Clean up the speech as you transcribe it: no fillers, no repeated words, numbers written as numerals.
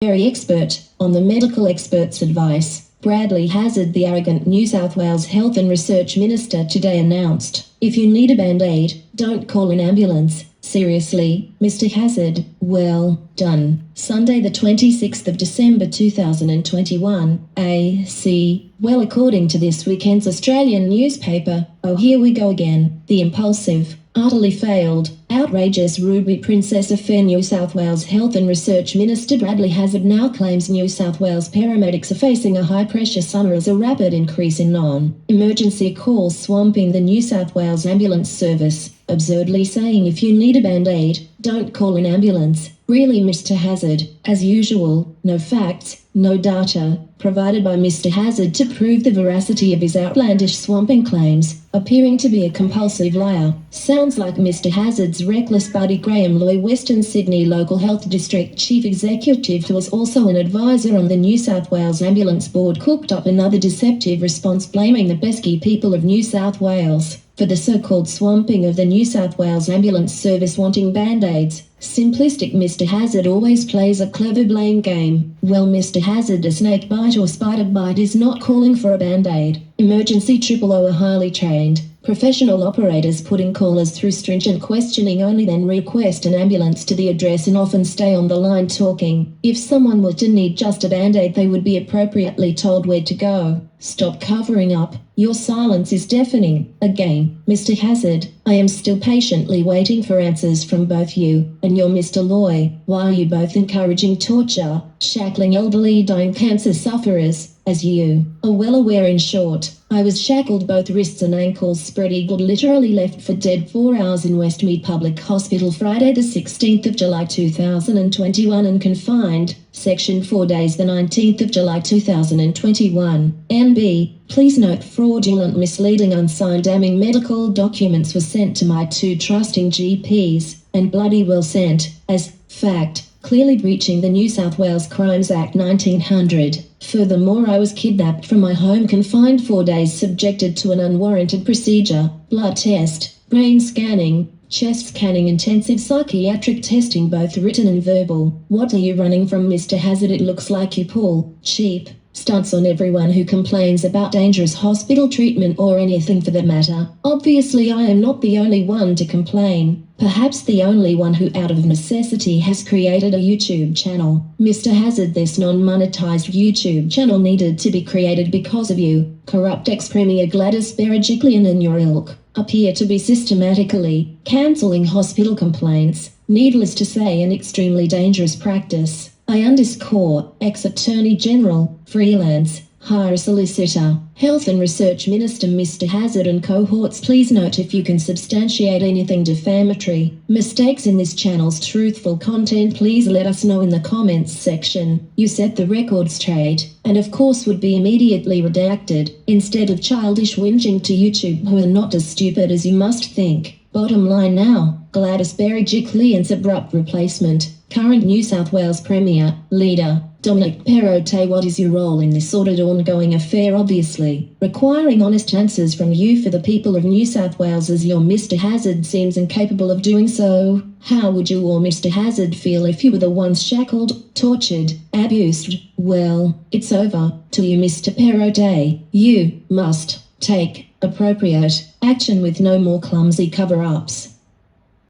very expert, on the medical expert's advice, Bradley Hazard, the arrogant New South Wales Health and Research Minister, today announced, "If you need a band-aid, don't call an ambulance." Seriously, Mr. Hazard? Well done. Sunday the 26th of December 2021, AC. Well, according to this weekend's Australian newspaper, oh here we go again, the impulsive, utterly failed, outrageous Ruby Princess affair. New South Wales Health and Research Minister Bradley Hazard now claims New South Wales paramedics are facing a high-pressure summer as a rapid increase in non-emergency calls swamping the New South Wales ambulance service, absurdly saying if you need a band-aid, don't call an ambulance. Really, Mr. Hazard? As usual, no facts, no data, provided by Mr. Hazard to prove the veracity of his outlandish swamping claims, appearing to be a compulsive liar. Sounds like Mr. Hazard's reckless buddy Graham Loy, Western Sydney Local Health District Chief Executive, who was also an advisor on the New South Wales Ambulance Board, cooked up another deceptive response blaming the pesky people of New South Wales for the so-called swamping of the New South Wales ambulance service wanting band-aids. Simplistic Mr. Hazard always plays a clever blame game. Well, Mr. Hazard, a snake bite or spider bite is not calling for a band-aid. Emergency 000 are highly trained, professional operators putting callers through stringent questioning, only then request an ambulance to the address and often stay on the line talking. If someone were to need just a band-aid, they would be appropriately told where to go. Stop covering up. Your silence is deafening. Again, Mr. Hazard, I am still patiently waiting for answers from both you and your Mr. Loy. Why are you both encouraging torture, shackling elderly dying cancer sufferers, as you are well aware? In short, I was shackled both wrists and ankles, spread-eagled, literally left for dead 4 hours in Westmead Public Hospital Friday the 16th of July 2021 and confined, Section 4 days the 19th of July 2021. NB, please note fraudulent, misleading, unsigned, damning medical documents were sent to my two trusting GPs, and bloody well sent, as fact, clearly breaching the New South Wales Crimes Act 1900. Furthermore, I was kidnapped from my home, confined 4 days, subjected to an unwarranted procedure, blood test, brain scanning, chest scanning, intensive psychiatric testing, both written and verbal. What are you running from, Mr. Hazard? It looks like you pull cheap stunts on everyone who complains about dangerous hospital treatment or anything for that matter. Obviously, I am not the only one to complain. Perhaps the only one who out of necessity has created a YouTube channel. Mr. Hazard, this non-monetized YouTube channel needed to be created because of you. Corrupt ex-Premier Gladys Berejiklian and your ilk appear to be systematically cancelling hospital complaints. Needless to say, an extremely dangerous practice. I underscore, ex-Attorney General, freelance, hire solicitor, Health and Research Minister Mr. Hazard and cohorts, please note if you can substantiate anything defamatory, mistakes in this channel's truthful content, please let us know in the comments section. You set the record straight, and of course would be immediately redacted, instead of childish whinging to YouTube, who are not as stupid as you must think. Bottom line now, Gladys Berejiklian's abrupt replacement, current New South Wales Premier, leader, Dominic Perrottet. What is your role in this sordid ongoing affair? Obviously, requiring honest answers from you for the people of New South Wales, as your Mr. Hazard seems incapable of doing so. How would you or Mr. Hazard feel if you were the ones shackled, tortured, abused? Well, it's over. To you, Mr. Perrottet, you must take appropriate action with no more clumsy cover-ups.